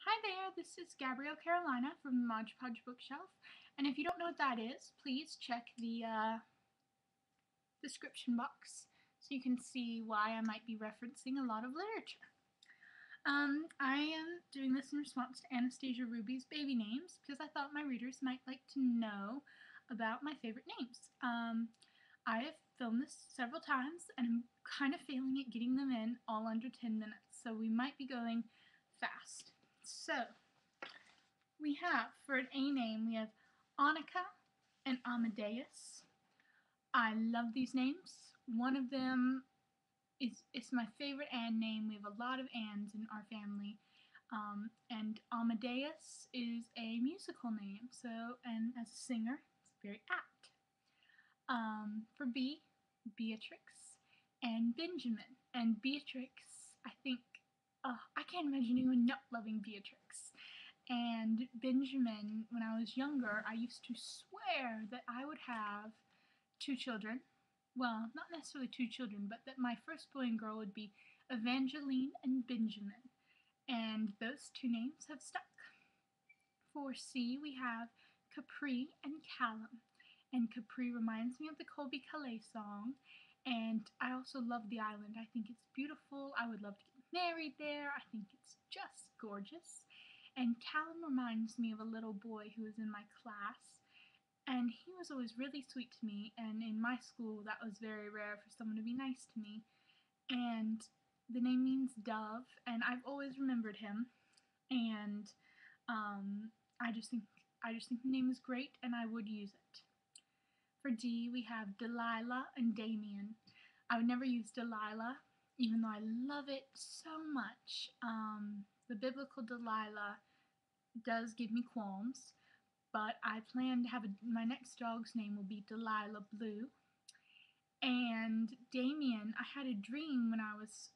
Hi there, this is Gabrielle Carolina from the Mod Podge Bookshelf, and if you don't know what that is, please check the description box so you can see why I might be referencing a lot of literature. I am doing this in response to Anastasia Ruby's baby names because I thought my readers might like to know about my favorite names. I have filmed this several times and I'm kind of failing at getting them in all under 10 minutes, so we might be going fast. So, we have, for an A name, we have Annika and Amadeus. I love these names. One of them is my favorite Anne name. We have a lot of Annes in our family. And Amadeus is a musical name, and as a singer, it's very apt. For B, Beatrix and Benjamin. And Beatrix, I think, I can't imagine anyone not loving Beatrix. And Benjamin, when I was younger, I used to swear that I would have 2 children. Well, not necessarily 2 children, but that my first boy and girl would be Evangeline and Benjamin. And those 2 names have stuck. For C, we have Capri and Callum. And Capri reminds me of the Colby Calais song. And I also love the island. I think it's beautiful. I would love to get married there. I think it's just gorgeous. And Callum reminds me of a little boy who was in my class. And he was always really sweet to me. And in my school, that was very rare for someone to be nice to me. And the name means dove. And I've always remembered him. And I just think the name is great, and I would use it. For D, we have Delilah and Damien. I would never use Delilah, even though I love it so much. The biblical Delilah does give me qualms, but I plan to have my next dog's name will be Delilah Blue. And Damien, I had a dream when I was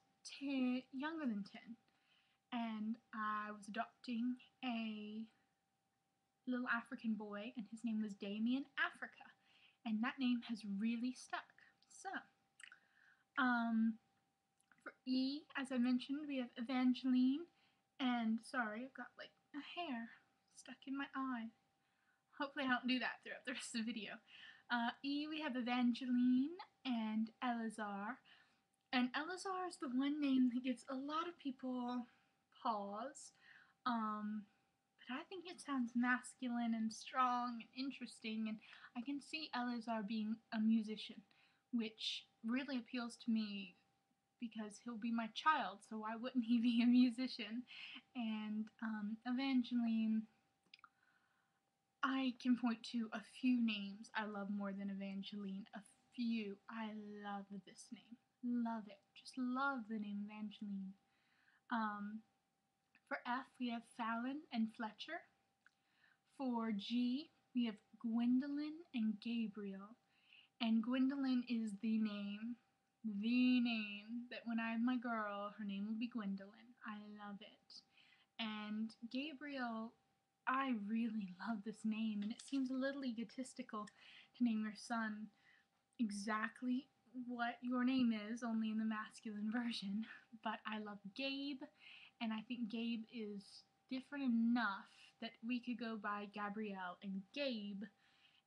younger than 10, and I was adopting a little African boy, and his name was Damien Africa. And that name has really stuck. So, for E, as I mentioned, we have Evangeline, and sorry, I've got like a hair stuck in my eye. Hopefully I don't do that throughout the rest of the video. E, we have Evangeline and Eleazar. And Eleazar is the one name that gives a lot of people pause. But I think it sounds masculine and strong and interesting, and I can see Eleazar being a musician, which really appeals to me because he'll be my child, so why wouldn't he be a musician? And Evangeline, I can point to a few names I love more than Evangeline. A few. I love this name. Love it. Just love the name Evangeline. For F, we have Fallon and Fletcher. For G, we have Gwendolyn and Gabriel. And Gwendolyn is the name that when I have my girl, her name will be Gwendolyn. I love it. And Gabriel, I really love this name, and it seems a little egotistical to name your son exactly what your name is, only in the masculine version. But I love Gabe, and I think Gabe is different enough that we could go by Gabrielle and Gabe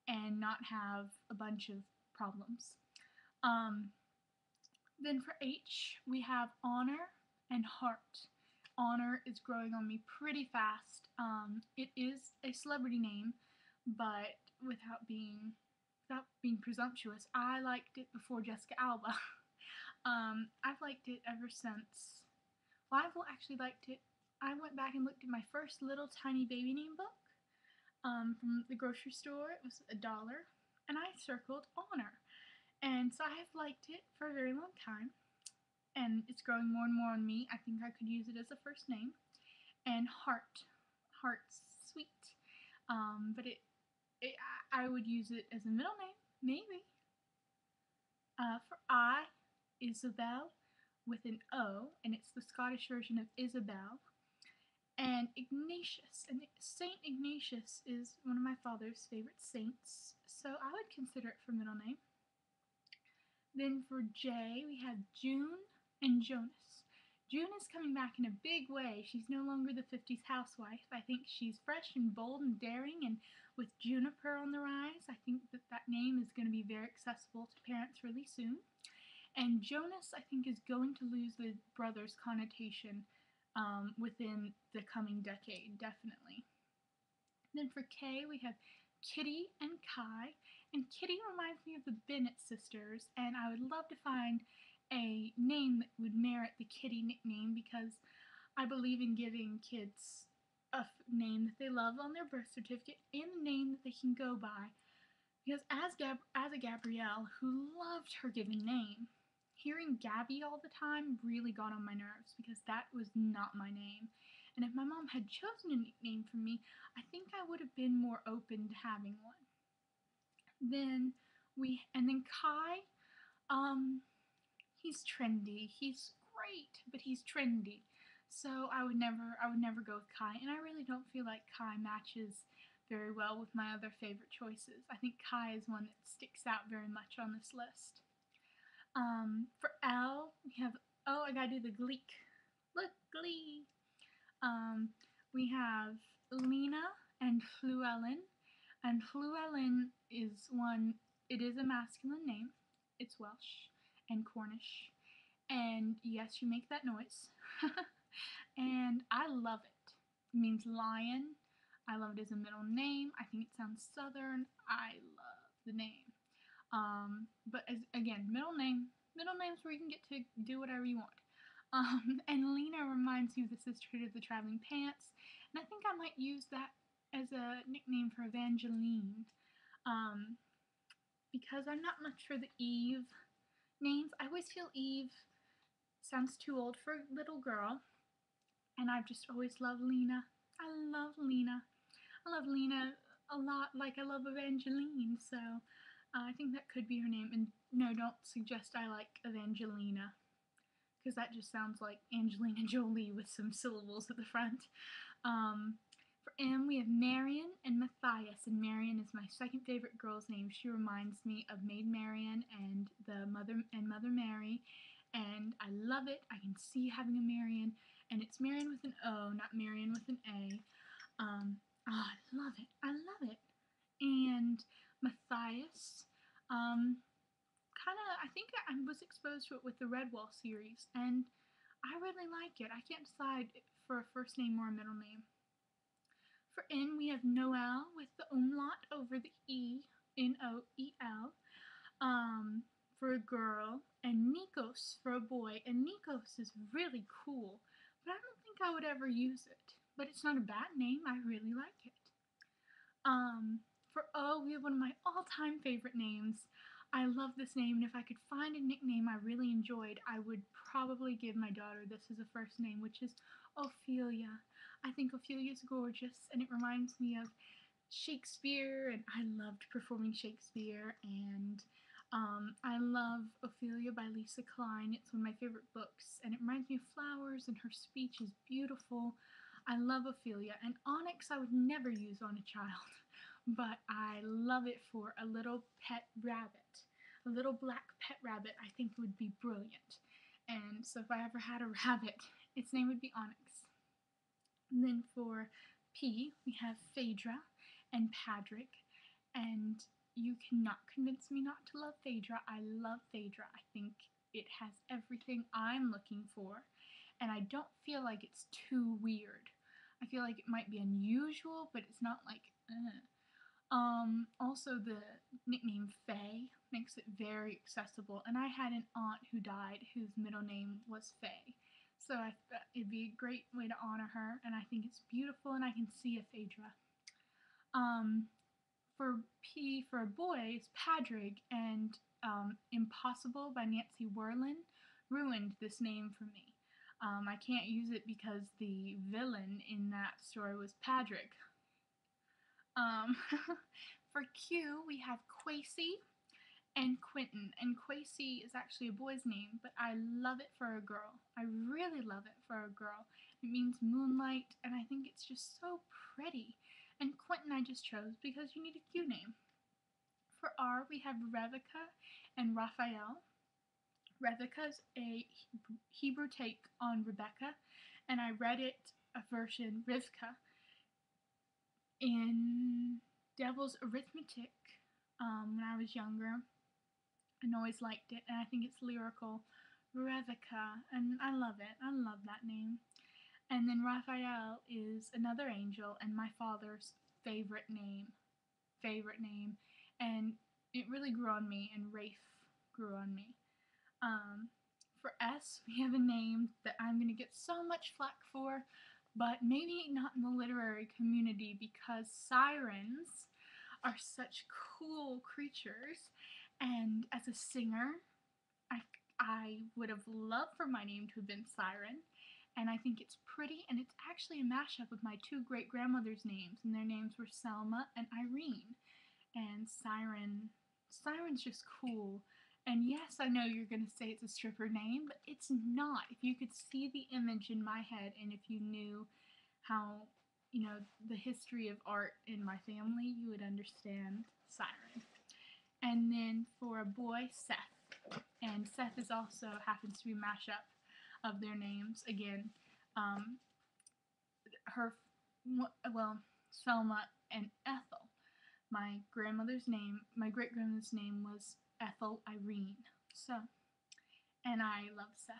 and not have a bunch of problems. Then for H, we have Honor and Heart. Honor is growing on me pretty fast. It is a celebrity name, but without being presumptuous, I liked it before Jessica Alba. I've liked it ever since. Well, I've actually liked it. I went back and looked at my first little tiny baby name book from the grocery store. It was $1, and I circled Honor. And so I have liked it for a very long time, and it's growing more and more on me. I think I could use it as a first name. And Heart's sweet, but I would use it as a middle name, maybe. For I, Isabel, with an O, and it's the Scottish version of Isabel. And Ignatius, and Saint Ignatius is one of my father's favorite saints, so I would consider it for middle name. Then for J, we have June and Jonas. June is coming back in a big way. She's no longer the 50s housewife. I think she's fresh and bold and daring, and with Juniper on the rise, I think that name is going to be very accessible to parents really soon. And Jonas, I think, is going to lose the brothers connotation within the coming decade, definitely. Then for K, we have Kitty and Kai. And Kitty reminds me of the Bennett sisters, and I would love to find a name that would merit the Kitty nickname because I believe in giving kids a name that they love on their birth certificate and a name that they can go by. Because as a Gabrielle who loved her given name, hearing Gabby all the time really got on my nerves because that was not my name. And if my mom had chosen a nickname for me, I think I would have been more open to having one. Then Kai, he's trendy. He's great, but he's trendy. So I would never go with Kai, and I really don't feel like Kai matches very well with my other favorite choices. I think Kai is one that sticks out very much on this list. For L, we have, I gotta do the Gleek. Look, Glee. We have Lena and Fluellen. And Fluellen is it is a masculine name. It's Welsh and Cornish. And yes, you make that noise. And I love it. It means lion. I love it as a middle name. I think it sounds southern. I love the name. But again, middle names where you can get to do whatever you want. And Lena reminds me of the sisterhood of the Traveling Pants, and I think I might use that as a nickname for Evangeline, because I'm not much for the Eve names. I always feel Eve sounds too old for a little girl, and I've just always loved Lena. I love Lena. I love Lena a lot, like I love Evangeline, so I think that could be her name. And no, don't suggest I like Evangelina, because that just sounds like Angelina Jolie with some syllables at the front. For M, we have Marion and Matthias, and Marion is my second favorite girl's name. She reminds me of Maid Marian and Mother Mary, and I love it. I can see having a Marion, and it's Marion with an O, not Marion with an A. I love it. I love it. And Matthias, I think I was exposed to it with the Redwall series, and I really like it. I can't decide for a first name or a middle name. For N, we have Noel with the umlaut over the E, N-O-E-L, for a girl, and Nikos for a boy. And Nikos is really cool, but I don't think I would ever use it. But it's not a bad name. I really like it. For O, we have one of my all-time favorite names. I love this name, and if I could find a nickname I really enjoyed, I would probably give my daughter this as a first name, which is Ophelia. I think Ophelia is gorgeous, and it reminds me of Shakespeare, and I loved performing Shakespeare, and I love Ophelia by Lisa Klein. It's one of my favorite books, and it reminds me of flowers, and her speech is beautiful. I love Ophelia, and Onyx I would never use on a child, but I love it for a little pet rabbit. A little black pet rabbit I think would be brilliant. And so if I ever had a rabbit, its name would be Onyx. And then for P, we have Phaedra and Patrick, and you cannot convince me not to love Phaedra. I love Phaedra. I think it has everything I'm looking for, and I don't feel like it's too weird. I feel like it might be unusual, but it's not like, Also, the nickname Faye makes it very accessible, and I had an aunt who died whose middle name was Faye, so I thought it'd be a great way to honor her, and I think it's beautiful, and I can see a Phaedra. For P, for a boy, is Padraig, and Impossible by Nancy Werlin ruined this name for me. I can't use it because the villain in that story was Padraig. For Q, we have Quasi and Quentin, and Quasi is actually a boy's name, but I love it for a girl. I really love it for a girl. It means moonlight, and I think it's just so pretty. And Quentin I just chose because you need a Q name. For R, we have Revica and Raphael. Reveka's a Hebrew take on Rebecca, and I read it a version Rivka in Devil's Arithmetic when I was younger, and always liked it. And I think it's lyrical, Reveka, and I love it. I love that name. And then Raphael is another angel, and my father's favorite name, favorite name, and it really grew on me. And Rafe grew on me. For S, we have a name that I'm going to get so much flack for, but maybe not in the literary community because sirens are such cool creatures. And as a singer, I would have loved for my name to have been Siren. And I think it's pretty, and it's actually a mashup of my two great grandmothers' names, and their names were Selma and Irene. And Siren's just cool. And yes, I know you're going to say it's a stripper name, but it's not. If you could see the image in my head, and if you knew how, the history of art in my family, you would understand Siren. And then for a boy, Seth. And Seth is also happens to be a mashup of their names. Again, Selma and Ethel. My great grandmother's name was Ethel Irene. So, and I love Seth.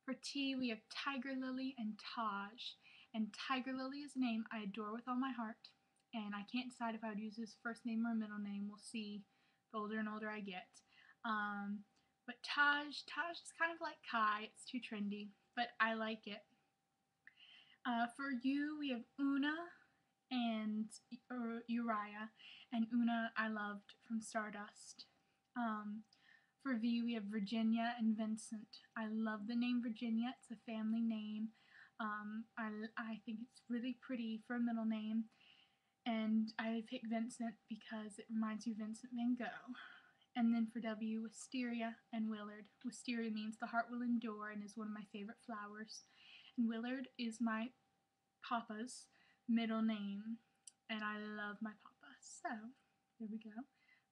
For T, we have Tiger Lily and Taj. And Tiger Lily is a name I adore with all my heart. And I can't decide if I would use his first name or middle name. We'll see the older and older I get. But Taj is kind of like Kai. It's too trendy, but I like it. For you, we have Una and Uriah. And Una I loved from Stardust. For V, we have Virginia and Vincent. I love the name Virginia. It's a family name. I think it's really pretty for a middle name. And I picked Vincent because it reminds me of Vincent van Gogh. And then for W, Wisteria and Willard. Wisteria means the heart will endure and is one of my favorite flowers. And Willard is my papa's middle name. And I love my papa. So, there we go.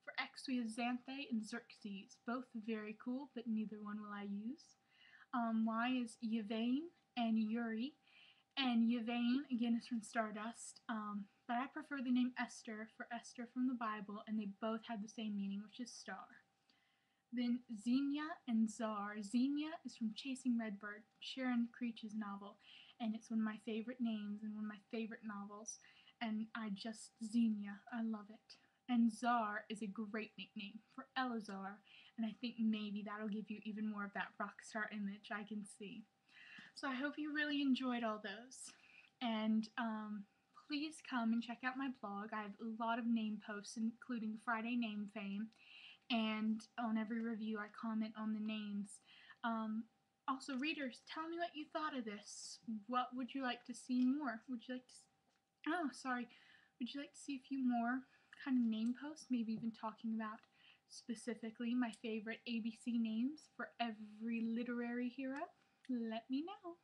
For X, we have Xanthe and Xerxes. Both very cool, but neither one will I use. Y is Yvain and Yuri. And Yvain, again, is from Stardust. But I prefer the name Esther for Esther from the Bible, and they both have the same meaning, which is star. Then Xenia and Czar. Xenia is from Chasing Redbird, Sharon Creech's novel, and it's one of my favorite names and one of my favorite novels. And Xenia, I love it. And Czar is a great nickname for Elazar, and I think maybe that'll give you even more of that rock star image I can see. So I hope you really enjoyed all those. And please come and check out my blog. I have a lot of name posts, including Friday Name Fame. And on every review, I comment on the names. Also, readers, tell me what you thought of this. What would you like to see more? Would you like to see a few more kind of name posts? Maybe even talking about specifically my favorite ABC names for every literary hero? Let me know.